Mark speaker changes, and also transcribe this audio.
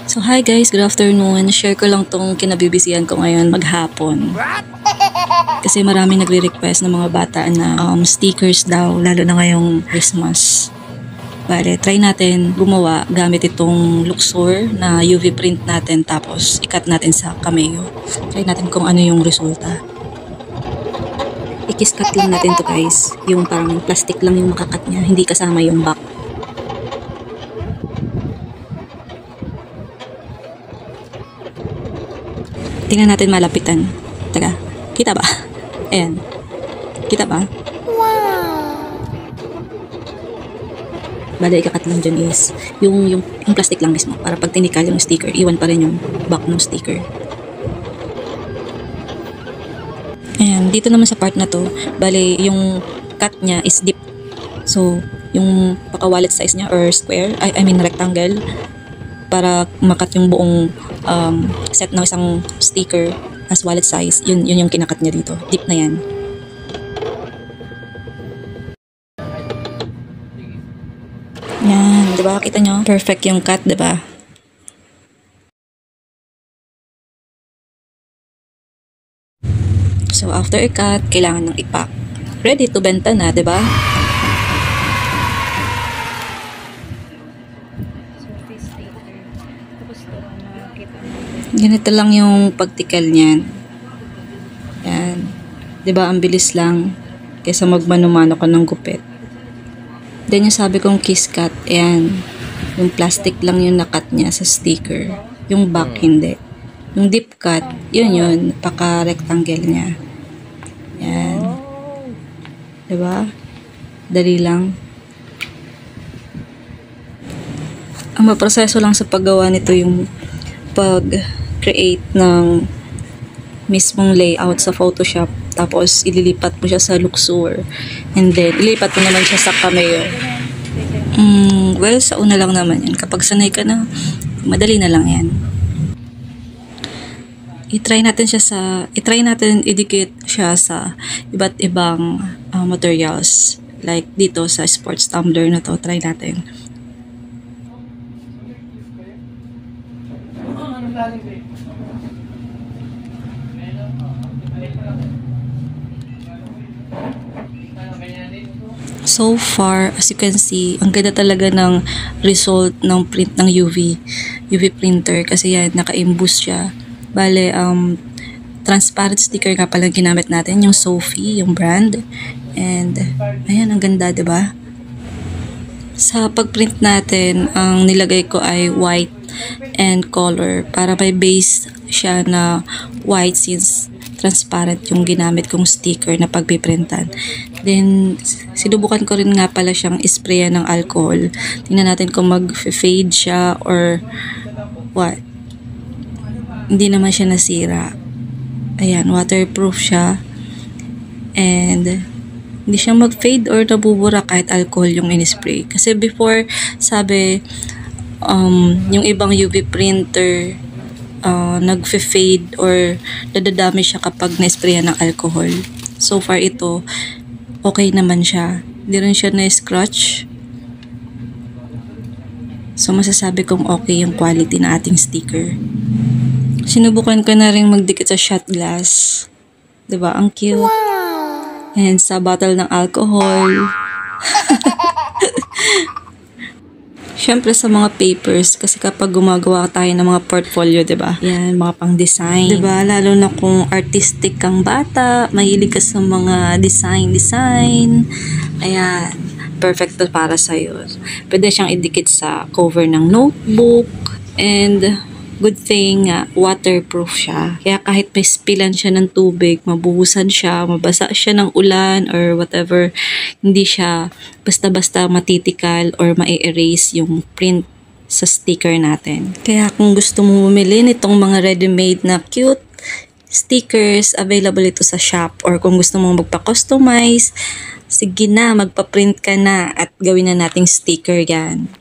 Speaker 1: So hi guys, good afternoon. Share ko lang tong kinabibisihan ko ngayon maghapon. Kasi marami nagre-request ng mga bata na stickers daw, lalo na ngayong Christmas. Bale, try natin gumawa gamit itong Luxor na UV print natin tapos ikat natin sa cameo. Try natin kung ano yung resulta. I-kiss cut lang natin to guys. Yung parang plastic lang yung makakat niya, hindi kasama yung back. Tingnan natin malapitan. Taga, kita ba? Ayan. Kita ba? Wow! Bale, ikakat lang dyan is yung plastic lang mismo. Para pag tinikal yung sticker, iwan pa rin yung back ng sticker. Ayan, dito naman sa part na to, bale, yung cut niya is deep. So, yung paka-wallet size niya or square, I mean rectangle, para makat yung buong set ng isang sticker as wallet size, yun yung kinakat niya dito. Deep na yan. Yan, diba? Kita nyo? Perfect yung cut, diba? So, after i-cut, kailangan ng ipack. Ready to benta na, diba? Ganito lang yung pagtikal niyan. Yan. Diba, ang bilis lang kaysa magmano-mano ka ng gupit. Then yung sabi kong kiss cut, ayan. Yung plastic lang yung nakat niya sa sticker. Yung back, hindi. Yung deep cut, yun, paka-rectangle niya. Yan. Diba? Dali lang. Ang maproseso lang sa paggawa nito yung pag-create ng mismong layout sa Photoshop, tapos ililipat mo siya sa Luxor, and then ililipat mo naman siya sa Cameo. Well, sa una lang naman yan. Kapag sanay ka na, madali na lang yan. I-try natin idikit siya sa iba't ibang materials. Like dito sa sports tumbler na to, try natin. So far, as you can see, ang ganda talaga ng result ng print ng UV printer kasi yan, naka-emboss siya. Bale, transparent sticker nga pala ginamit natin, yung Sophie, yung brand. And, ayan, ang ganda, diba? Sa pagprint natin, ang nilagay ko ay white and color para may base siya na white since transparent yung ginamit kong sticker na pagpiprintan. Then, sinubukan ko rin nga pala siyang sprayan ng alcohol. Tingnan natin kung mag-fade siya or what. Hindi naman siya nasira. Ayan, waterproof siya. And hindi siya mag-fade or nabubura kahit alcohol yung in-spray. Kasi before, sabi, yung ibang UV printer, nag-fade or nadadami siya kapag na-sprayan ng alcohol. So far ito, okay naman siya. Hindi rin siya na-scratch. So masasabi kong okay yung quality na ating sticker. Sinubukan ko na rin magdikit sa shot glass. Diba? Ang cute. Wow. And sa bottle ng alcohol. Siyempre sa mga papers, kasi kapag gumagawa tayo ng mga portfolio, diba? Yan, mga pang-design. Diba? Lalo na kung artistic kang bata, mahilig ka sa mga design. Ayan, perfect to para sa'yo. Pwede siyang idikit sa cover ng notebook. And good thing, waterproof siya. Kaya kahit may spillan siya ng tubig, mabuhusan siya, mabasa siya ng ulan or whatever, hindi siya basta-basta matitikal or ma-erase yung print sa sticker natin. Kaya kung gusto mo bumili nitong mga ready-made na cute stickers, available ito sa shop. Or kung gusto mong magpa-customize, sige na, magpa-print ka na at gawin na nating sticker yan.